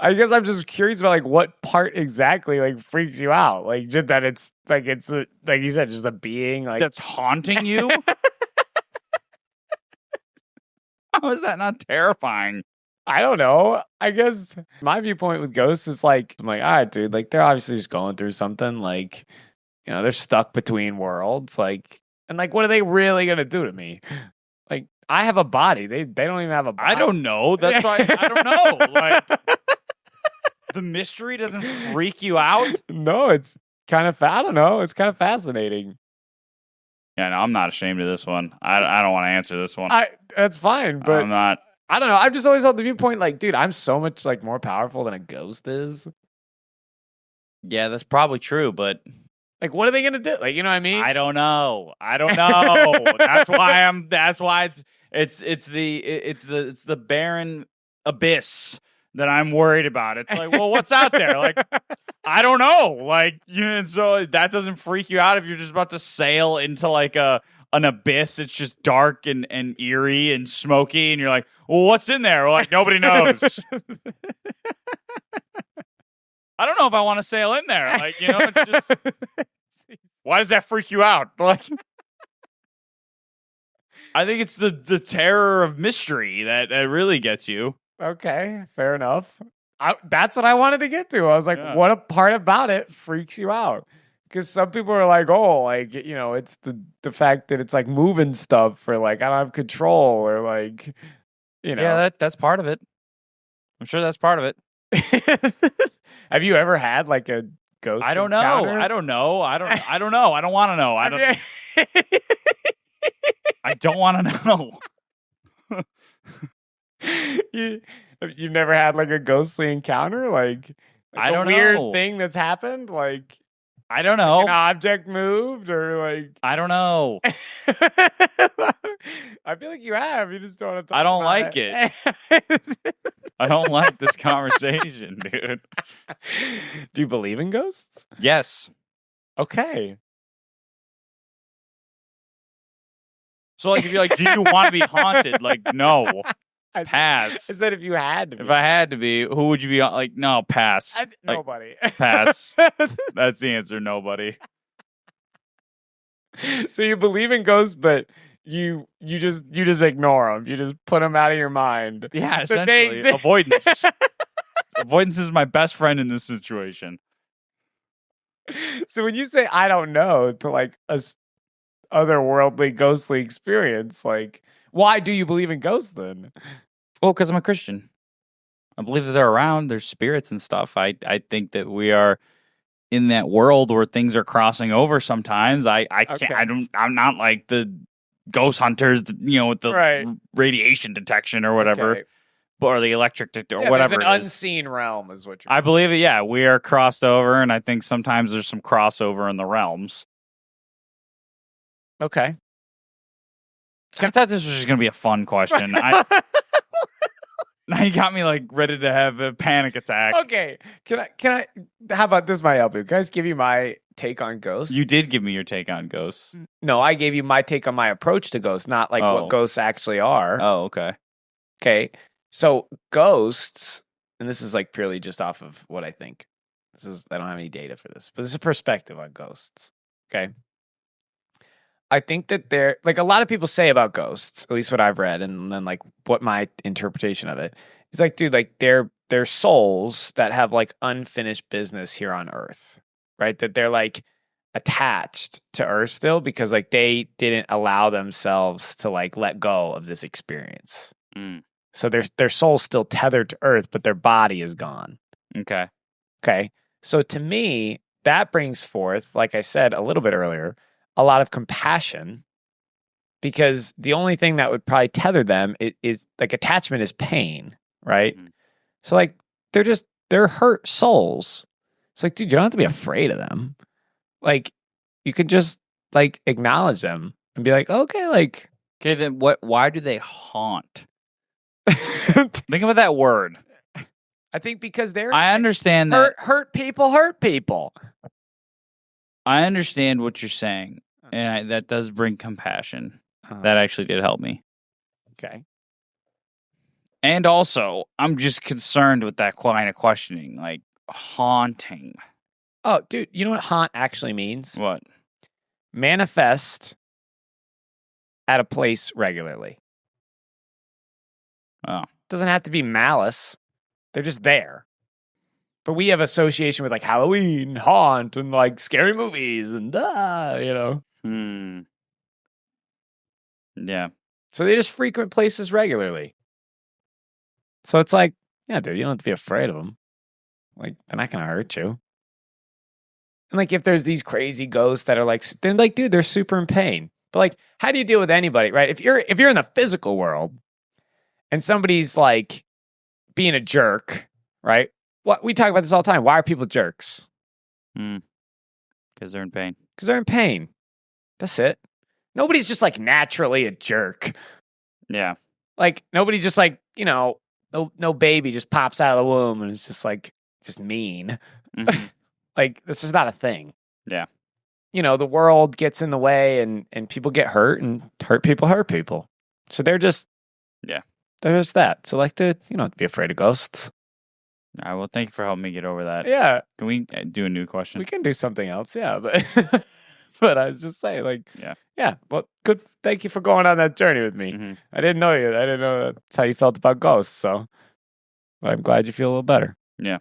I guess I'm just curious about like what part exactly like freaks you out. Like just that it's like like you said, just a being like that's haunting you. How is that not terrifying? I don't know. I guess my viewpoint with ghosts is like, I'm like, all right, dude, like they're obviously just going through something. Like, you know, they're stuck between worlds. Like, and like, what are they really gonna do to me? Like, I have a body. They don't even have a body. I don't know. That's why I don't know. Like, the mystery doesn't freak you out. No, it's kind of. I don't know. It's kind of fascinating. Yeah, no, I'm not ashamed of this one. I don't want to answer this one. That's fine, but I'm not. I don't know. I've just always held the viewpoint like, dude, I'm so much like more powerful than a ghost is. Yeah, that's probably true, but like, what are they gonna do? Like, you know what I mean? I don't know. That's why it's the barren abyss that I'm worried about. It's like, well, what's out there? Like, I don't know. Like, you know, and so that doesn't freak you out if you're just about to sail into like an abyss. It's just dark and eerie and smoky, and you're like, well, what's in there? Like, nobody knows. I don't know if I want to sail in there. Like, you know, it's just, why does that freak you out? Like, I think it's the terror of mystery that really gets you. Okay, fair enough. That's what I wanted to get to. I was like, what a part about it freaks you out? Because some people are like, oh, like, you know, it's the fact that it's like moving stuff, or like I don't have control, or like, you know. Yeah, that's part of it. I'm sure that's part of it. Have you ever had like a ghost? I don't know. encounter? I don't know. I don't know. I don't want to know. I don't want to know. You've never had like a ghostly encounter, like I don't a weird know. thing that's happened, like I don't know. An object moved, or like I don't know. I feel like you have. You just don't want to talk I don't about like it. I don't like this conversation, dude. Do you believe in ghosts? Yes. Okay. So, like, if you're like, do you want to be haunted? Like, no. Pass. I said if you had to be. If I had to be, who would you be? Like, no, pass. Nobody. Pass. That's the answer, nobody. So you believe in ghosts, but you just ignore them. You just put them out of your mind. Yeah, essentially. Avoidance. Avoidance is my best friend in this situation. So when you say I don't know to like a otherworldly ghostly experience, like, why do you believe in ghosts then? Well, because I'm a Christian. I believe that they're around. There's spirits and stuff. I think that we are in that world where things are crossing over sometimes. I can't. I'm not like the ghost hunters, you know, with the radiation detection or whatever. Okay. Or the electric or whatever. There's an unseen realm, is what you're I believe it. Yeah, we are crossed over, and I think sometimes there's some crossover in the realms. Okay. I thought this was just going to be a fun question. Now you got me like ready to have a panic attack. Okay. Can I how about this might help you? Can I just give you my take on ghosts? You did give me your take on ghosts. No, I gave you my take on my approach to ghosts, not like what ghosts actually are. Oh, okay. Okay. So ghosts, and this is like purely just off of what I think. I don't have any data for this, but this is a perspective on ghosts. Okay. I think that they're like a lot of people say about ghosts, at least what I've read, and then like what my interpretation of it is like, dude, like they're souls that have like unfinished business here on Earth, right? That they're like attached to Earth still because like they didn't allow themselves to like let go of this experience. Mm. So their soul's still tethered to Earth, but their body is gone. Okay. Okay. So to me, that brings forth, like I said a little bit earlier, a lot of compassion because the only thing that would probably tether them is like attachment is pain, right? Mm-hmm. So like they're hurt souls. It's like, dude, you don't have to be afraid of them. Like, you could just like acknowledge them and be like, okay, like, okay, then what? Why do they haunt? Think about that word. I think because they're. I understand that hurt people hurt people. I understand what you're saying, and that does bring compassion. That actually did help me. Okay. And also, I'm just concerned with that line of questioning, like haunting. Oh, dude, you know what haunt actually means? What? Manifest at a place regularly. Oh. Doesn't have to be malice. They're just there. But we have association with like Halloween, haunt, and like scary movies and you know. Yeah. So they just frequent places regularly. So it's like, yeah, dude, you don't have to be afraid of them. Like, they're not going to hurt you. And like, if there's these crazy ghosts that are like, then like, dude, they're super in pain. But like, how do you deal with anybody, right? If you're in the physical world and somebody's like being a jerk, right? What we talk about this all the time. Why are people jerks? Because they're in pain. Because they're in pain. That's it. Nobody's just like naturally a jerk. Yeah. Like nobody just like, you know, no baby just pops out of the womb and it's just like, just mean. Mm-hmm. Like, this is not a thing. Yeah. You know, the world gets in the way and people get hurt and hurt people. So they're just, yeah, they're just that. So like, dude, you don't have to be afraid of ghosts. All right, well, thank you for helping me get over that. Yeah. Can we do a new question? We can do something else, yeah. But, but I was just saying, like, yeah. Well, good. Thank you for going on that journey with me. Mm-hmm. I didn't know you. I didn't know that's how you felt about ghosts. So I'm glad you feel a little better. Yeah.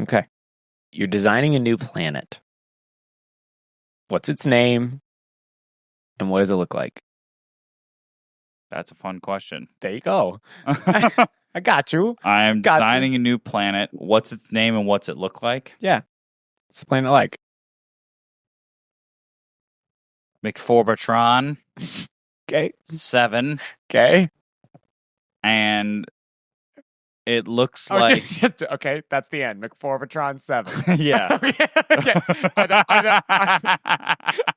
Okay. You're designing a new planet. What's its name? And what does it look like? That's a fun question. There you go. I got you. I am designing a new planet. What's its name and what's it look like? Yeah. What's the planet like? McForbatron. Okay. 7. Okay. And it looks like... okay, that's the end. McForbatron 7. Yeah. Okay.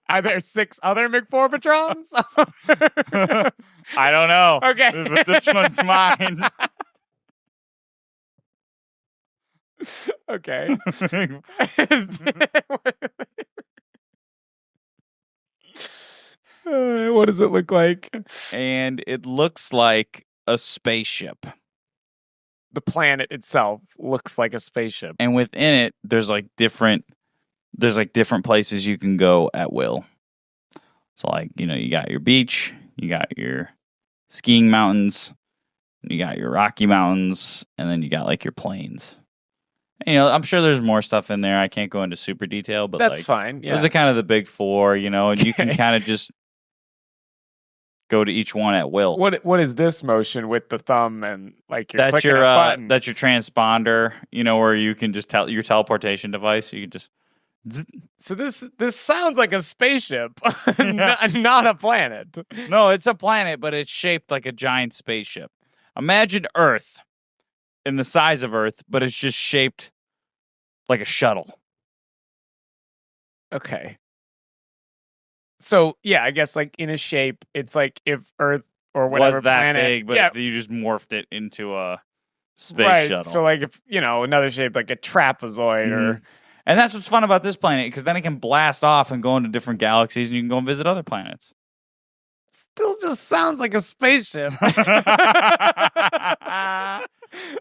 Are there 6 other McForbitrons? I don't know. Okay. But this one's mine. Okay. What does it look like? And it looks like a spaceship. The planet itself looks like a spaceship. And within it, there's different places you can go at will. So like, you know, you got your beach, you got your skiing mountains, you got your Rocky Mountains, and then you got like your plains. And, you know, I'm sure there's more stuff in there. I can't go into super detail, but that's fine. Yeah. Those are kind of the big 4, you know, and you can kind of just go to each one at will. What is this motion with the thumb and like you're clicking a button? That's your transponder, you know, where you can just tell your teleportation device. You can just. So this sounds like a spaceship, not a planet. No, it's a planet, but it's shaped like a giant spaceship. Imagine Earth in the size of Earth, but it's just shaped like a shuttle. Okay. So, yeah, I guess like in a shape, it's like if Earth or whatever was that planet, big, but you just morphed it into a space shuttle. So like if, you know, another shape like a trapezoid or... And that's what's fun about this planet, because then it can blast off and go into different galaxies and you can go and visit other planets. Still just sounds like a spaceship. But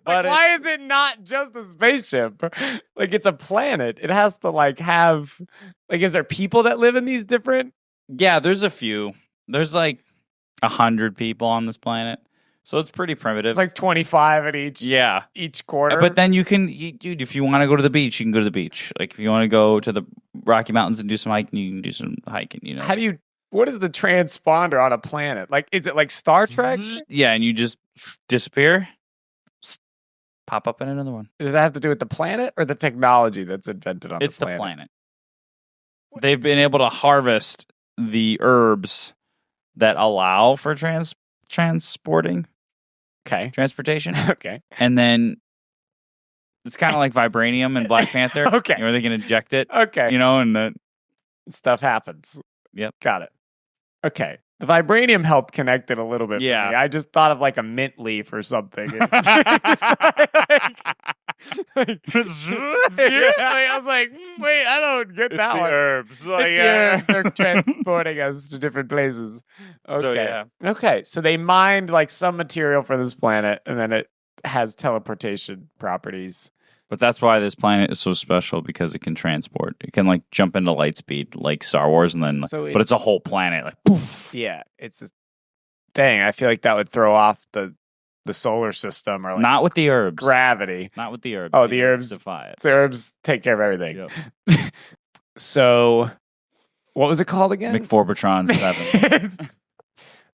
why is it not just a spaceship? Like it's a planet. It has to like have... Like is there people that live in these different... Yeah, there's a few. There's like 100 people on this planet. So it's pretty primitive. It's like 25 at each quarter. But then dude, if you want to go to the beach, you can go to the beach. Like if you want to go to the Rocky Mountains and do some hiking, you can do some hiking, you know. What is the transponder on a planet? Like, is it like Star Trek? Yeah, and you just disappear, pop up in another one. Does that have to do with the planet or the technology that's invented on the planet? It's the planet. They've been able to harvest the herbs that allow for transportation. Okay. And then it's kind of like vibranium and Black Panther. Okay. Where they can inject it. Okay. And the stuff happens. Yep. Got it. Okay. The vibranium helped connect it a little bit. Yeah. For me. I just thought of like a mint leaf or something. I was like, wait, I don't get that one. Herbs. Like, the herbs. They're transporting us to different places. Okay. So, yeah. Okay. So they mined like some material for this planet, and then it has teleportation properties. But that's why this planet is so special, because it can transport. It can like jump into light speed like Star Wars, and then but it's a whole planet. Like poof. Yeah, it's dang. I feel like that would throw off the solar system, or like not with the herbs. Gravity. Not with the herbs. Oh, the herbs defy it. The herbs take care of everything. Yep. So, what was it called again? McForbitron 7.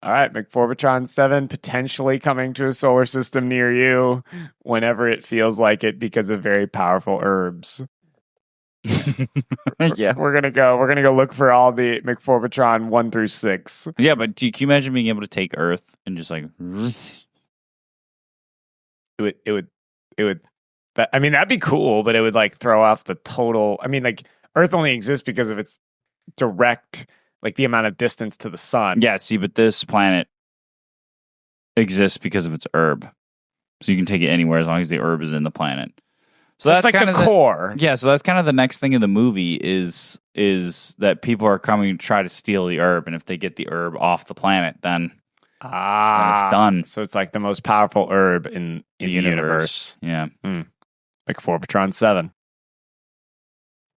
All right, McForbitron 7 potentially coming to a solar system near you whenever it feels like it, because of very powerful herbs. Yeah, we're gonna go look for all the McForbitron 1 through 6. Yeah, but can you imagine being able to take Earth and just like it would I mean, that'd be cool, but it would like throw off the total. I mean, like Earth only exists because of its direct, like the amount of distance to the sun. Yeah, see, but this planet exists because of its herb. So you can take it anywhere as long as the herb is in the planet. So that's like kind the core. Yeah, so that's kind of the next thing in the movie is that people are coming to try to steal the herb, and if they get the herb off the planet, then it's done. So it's like the most powerful herb in the universe. Yeah. McForbitron 7.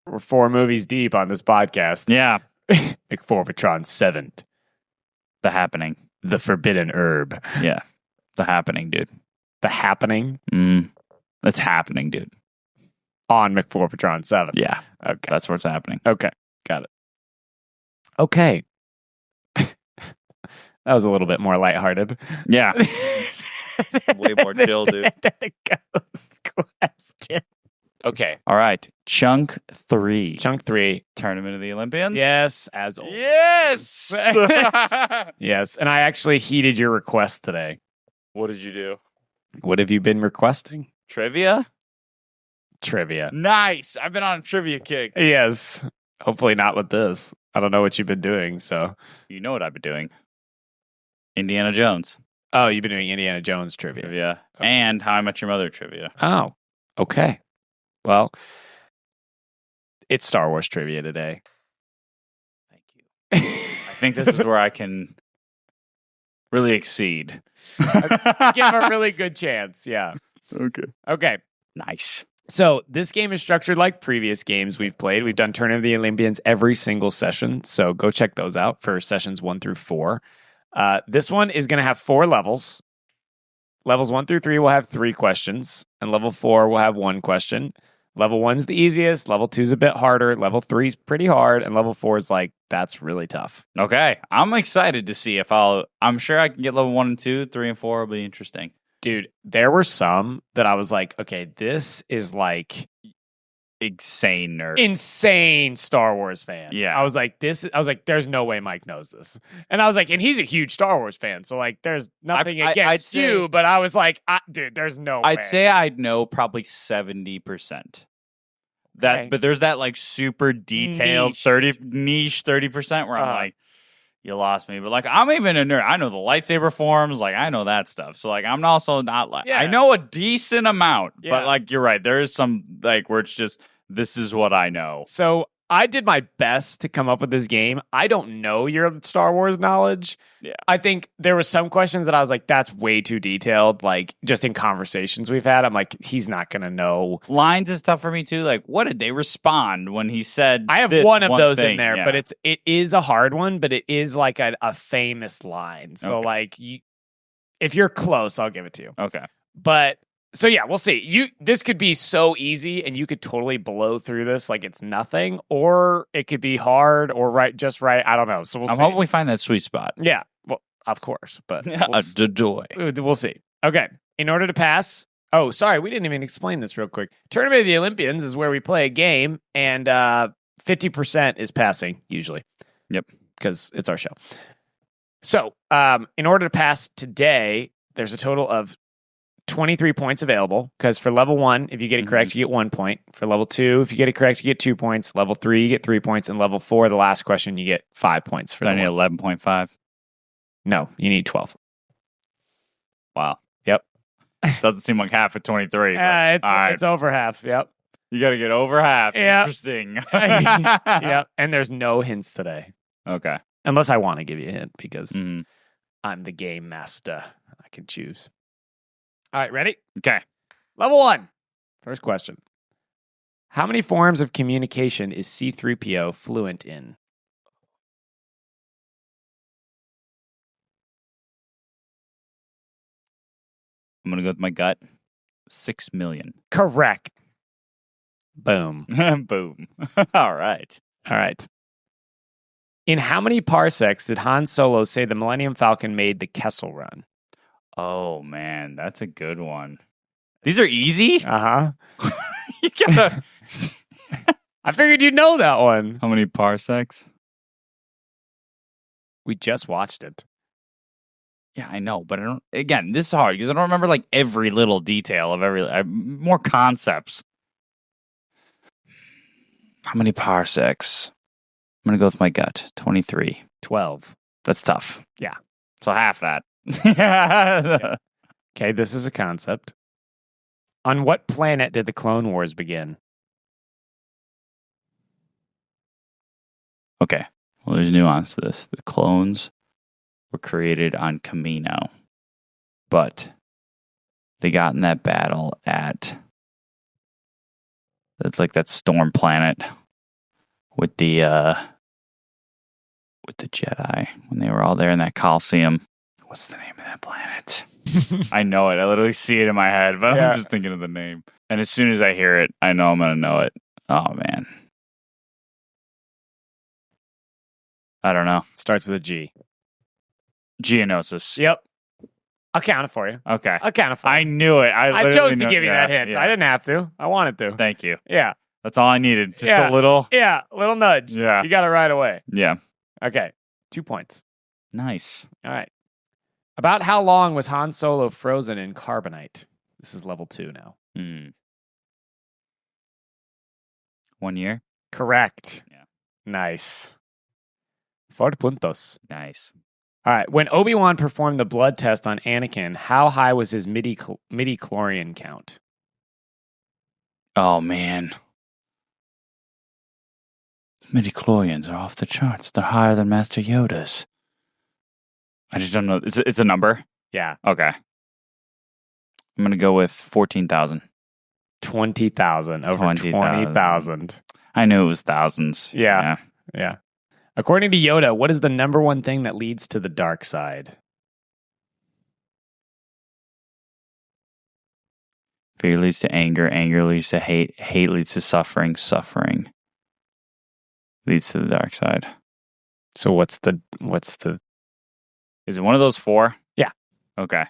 We're 4 movies deep on this podcast. Yeah. McForbitron 7. The Happening. The Forbidden Herb. Yeah. The Happening, dude. The Happening? It's happening, dude. On McForbitron 7. Yeah. Okay. That's what's happening. Okay. Got it. Okay. That was a little bit more lighthearted. Yeah. Way more chill, dude. The ghost question. Okay. All right. Chunk 3. Chunk 3. Tournament of the Olympians? Yes, as always. Yes! Yes. And I actually heeded your request today. What did you do? What have you been requesting? Trivia. Nice. I've been on a trivia kick. Yes. Hopefully not with this. I don't know what you've been doing, so. You know what I've been doing. Indiana Jones. Oh, you've been doing Indiana Jones trivia. Okay. And How I Met Your Mother trivia. Oh, okay. Well, it's Star Wars trivia today. Thank you. I think this is where I can really exceed. Give a really good chance, yeah. Okay. Nice. So this game is structured like previous games we've played. We've done Tournament of the Olympians every single session, so go check those out for sessions 1 through 4. This one is going to have 4 levels. Levels 1 through 3 will have 3 questions, and level 4 will have 1 question. Level 1's the easiest, level 2's a bit harder, level 3's pretty hard, and level 4 is like, that's really tough. Okay. I'm excited to see if I'm sure I can get level 1 and 2, 3 and 4 will be interesting. Dude, there were some that I was like, okay, this is like insane nerd. Insane Star Wars fan. Yeah. I was like, there's no way Mike knows this. And I was like, and he's a huge Star Wars fan. So like, there's nothing against you, but I was like, dude, there's no way. I'd say I'd know probably 70%. But there's that like super detailed niche 30% where I'm like, you lost me. But like, I'm even a nerd. I know the lightsaber forms. Like, I know that stuff. So like, I'm also not like, I know a decent amount. Yeah. But like, you're right. There is some like where it's just, this is what I know. So I did my best to come up with this game. I don't know your Star Wars knowledge. Yeah. I think there were some questions that I was like, that's way too detailed. Like, just in conversations we've had, I'm like, he's not going to know. Lines is tough for me too. Like, what did they respond when he said I have one of those thing in there, but it is a hard one, but it is like a famous line. So like, if you're close, I'll give it to you. Okay. But so yeah, we'll see. This could be so easy, and you could totally blow through this like it's nothing, or it could be hard or just right. I don't know. So we'll see. I'm hoping we find that sweet spot. Yeah, well, of course, but we'll see. Okay, in order to pass. Oh, sorry, we didn't even explain this real quick. Tournament of the Olympians is where we play a game, and 50% is passing usually. Yep, because it's our show. So, in order to pass today, there's a total of 23 points available, because for level 1, if you get it correct, you get 1 point. For level 2, if you get it correct, you get 2 points. Level 3, you get 3 points. And level 4, the last question, you get 5 points. I need 11.5. No, you need 12. Wow. Yep. Doesn't seem like half of 23. It's over half. Yep. You got to get over half. Yep. Interesting. Yep. And there's no hints today. Okay. Unless I want to give you a hint, because I'm the game master. I can choose. All right, ready? Okay. Level 1. First question. How many forms of communication is C-3PO fluent in? I'm going to go with my gut. 6 million. Correct. Boom. Boom. All right. All right. In how many parsecs did Han Solo say the Millennium Falcon made the Kessel Run? Oh, man. That's a good one. These are easy? Uh-huh. You gotta... I figured you'd know that one. How many parsecs? We just watched it. Yeah, I know, but I don't. Again, this is hard because I don't remember like every little detail of every. More concepts. How many parsecs? I'm gonna go with my gut. 23. 12. That's tough. Yeah. So half that. Yeah. Okay, this is a concept. On what planet did the Clone Wars begin? Okay. Well, there's nuance to this. The clones were created on Camino, but they got in that battle at, that's like that storm planet with the Jedi when they were all there in that Coliseum. What's the name of that planet? I know it. I literally see it in my head, but I'm just thinking of the name. And as soon as I hear it, I know I'm going to know it. Oh, man. I don't know. Starts with a G. Geonosis. Yep. I'll count it for you. Okay. I'll count it for you. I knew it. I chose to give you that hint. Yeah. I didn't have to. I wanted to. Thank you. Yeah. That's all I needed. Just a little. Yeah, a little nudge. Yeah. You got it right away. Yeah. Okay. 2 points. Nice. All right. About how long was Han Solo frozen in carbonite? This is level 2 now. 1 year? Correct. Yeah. Nice. 4 puntos. Nice. All right. When Obi-Wan performed the blood test on Anakin, how high was his midi-chlorian count? Oh, man. Midi-chlorians are off the charts. They're higher than Master Yoda's. I just don't know. It's a number? Yeah. Okay. I'm going to go with 14,000. 20,000. Over 20,000. I knew it was thousands. Yeah. According to Yoda, what is the number one thing that leads to the dark side? Fear leads to anger. Anger leads to hate. Hate leads to suffering. Suffering leads to the dark side. So what's the? Is it one of those 4? Yeah. Okay.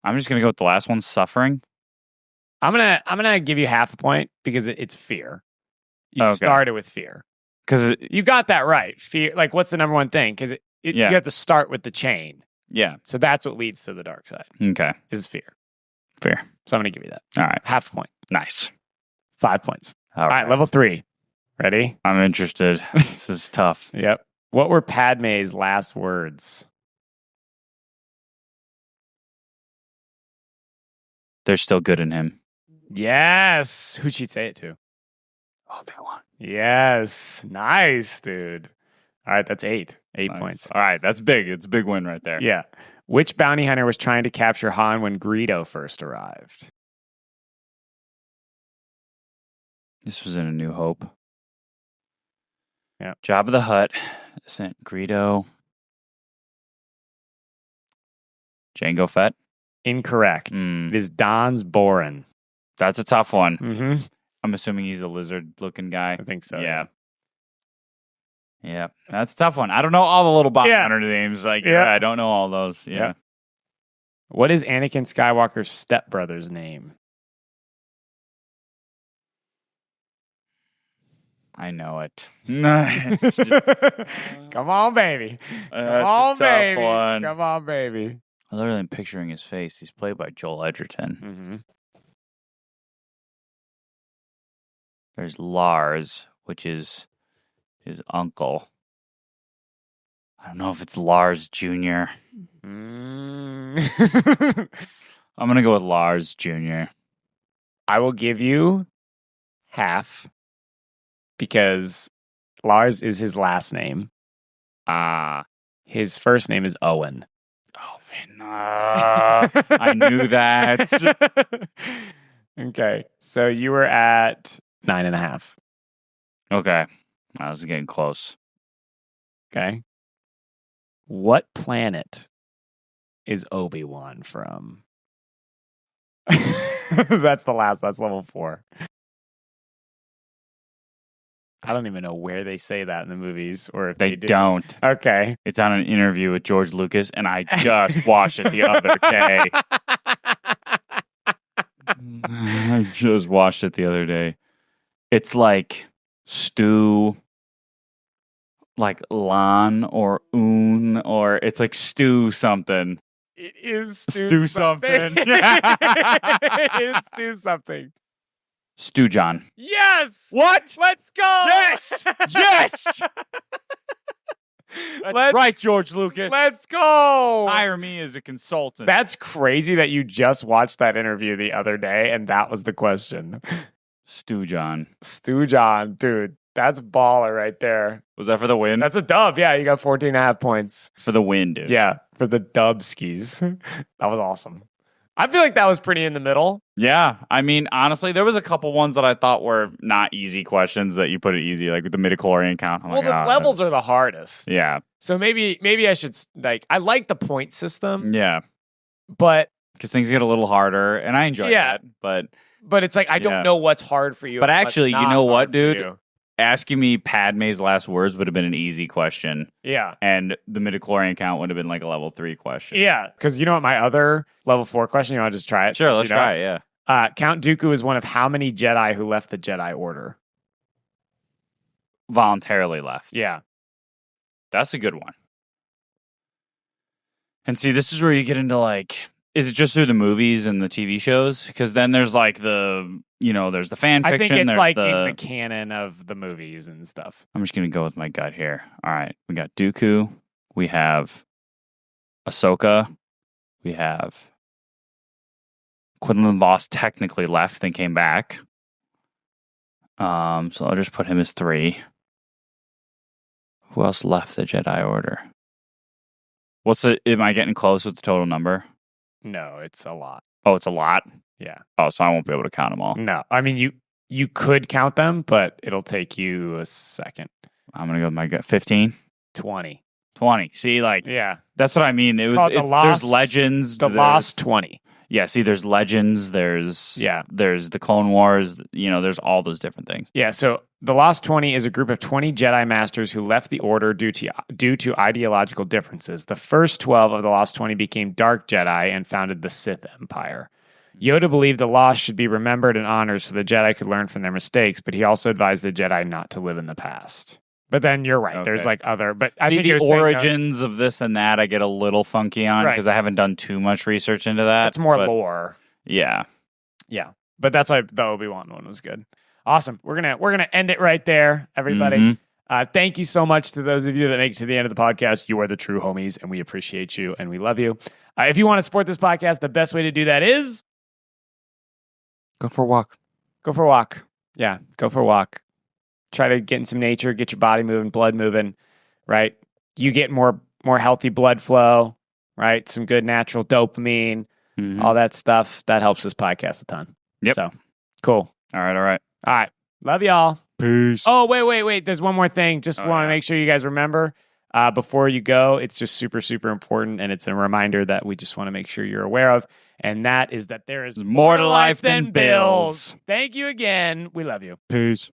I'm just gonna go with the last one. Suffering. I'm gonna give you half a point because it's fear. You started with fear because you got that right. Fear. Like, what's the number one thing? Because you have to start with the chain. Yeah. So that's what leads to the dark side. Okay. Is fear. Fair. So I'm gonna give you that. All right. Half a point. Nice. 5 points. All right. Level 3. Ready? I'm interested. This is tough. Yep. What were Padme's last words? There's still good in him. Yes. Who'd she say it to? Obi-Wan. Yes. Nice, dude. All right, that's 8. 8 points. All right, that's big. It's a big win right there. Yeah. Which bounty hunter was trying to capture Han when Greedo first arrived? This was in A New Hope. Yeah. Jabba the Hutt sent Greedo. Jango Fett? Incorrect. It is Don's Boren. That's a tough one. Mm-hmm. I'm assuming he's a lizard-looking guy. I think so. Yeah. Yeah. That's a tough one. I don't know all the little bounty hunter names. I don't know all those. Yeah. What is Anakin Skywalker's stepbrother's name? I know it. Come on, baby. Come on, baby. Come on, baby. I literally am picturing his face. He's played by Joel Edgerton. Mm-hmm. There's Lars, which is his uncle. I don't know if it's Lars Jr. I'm going to go with Lars Jr. I will give you half because Lars is his last name. His first name is Owen. Oh, man. I knew that. Okay. So you were at 9.5. Okay. I was getting close. Okay. What planet is Obi-Wan from? That's level 4. I don't even know where they say that in the movies, or if they do. Don't. Okay. It's on an interview with George Lucas, and I just watched it the other day. I just watched it the other day. It's like stew, like lan or un, or it's like stew something. It is stew something. It is stew something. Stew John. Yes! What? Let's go! Yes! Yes! That's right, George Lucas. Let's go! Hire me as a consultant. That's crazy that you just watched that interview the other day and that was the question. Stew John. Stew John, dude. That's baller right there. Was that for the win? That's a dub. Yeah, you got 14.5 points. For the win, dude. Yeah, for the dub skis. That was awesome. I feel like that was pretty in the middle. Yeah. I mean, honestly, there was a couple ones that I thought were not easy questions that you put it easy, like with the midichlorian count. Well, the levels are the hardest. Yeah. So maybe I should, I like the point system. Yeah. But. Because things get a little harder, and I enjoy that. But it's like, I don't know what's hard for you. But actually, you know what, dude? Asking me Padme's last words would have been an easy question. Yeah. And the midichlorian count would have been like a level 3 question. Yeah. Because you know what, my other level 4 question, you want to just try it? Sure, let's try it, yeah. Count Dooku is one of how many Jedi who left the Jedi Order? Voluntarily left. Yeah. That's a good one. And see, this is where you get into like, is it just through the movies and the TV shows? Because then there's like there's the fan fiction. I think it's like in the canon of the movies and stuff. I'm just going to go with my gut here. All right. We got Dooku. We have Ahsoka. We have Quinlan Voss technically left, then came back. So I'll just put him as 3. Who else left the Jedi Order? Am I getting close with the total number? No, it's a lot. Oh, it's a lot? Yeah. Oh, so I won't be able to count them all. No. I mean, you could count them, but it'll take you a second. I'm going to go with my gut. 15? 20. 20. See, like, yeah. That's what I mean. There's Legends. The Lost 20. Yeah, see, there's Legends, there's the Clone Wars, there's all those different things. Yeah, so the Lost 20 is a group of 20 Jedi Masters who left the Order due to ideological differences. The first 12 of the Lost 20 became Dark Jedi and founded the Sith Empire. Yoda believed the Lost should be remembered and honored so the Jedi could learn from their mistakes, but he also advised the Jedi not to live in the past. But then you're right. Okay. There's like other, but I think the origins of this and that I get a little funky on because I haven't done too much research into that. It's more lore. Yeah. Yeah. But that's why the Obi-Wan one was good. Awesome. We're gonna end it right there, everybody. Mm-hmm. Thank you so much to those of you that make it to the end of the podcast. You are the true homies, and we appreciate you and we love you. If you want to support this podcast, the best way to do that is go for a walk. Go for a walk. Yeah, go for a walk. Try to get in some nature, get your body moving, blood moving, right? You get more healthy blood flow, right? Some good natural dopamine, all that stuff. That helps this podcast a ton. Yep. So, cool. All right. All right. Love y'all. Peace. Oh, wait. There's one more thing. Just want to make sure you guys remember before you go. It's just super, super important. And it's a reminder that we just want to make sure you're aware of. And that is that there is more to life than bills. Thank you again. We love you. Peace.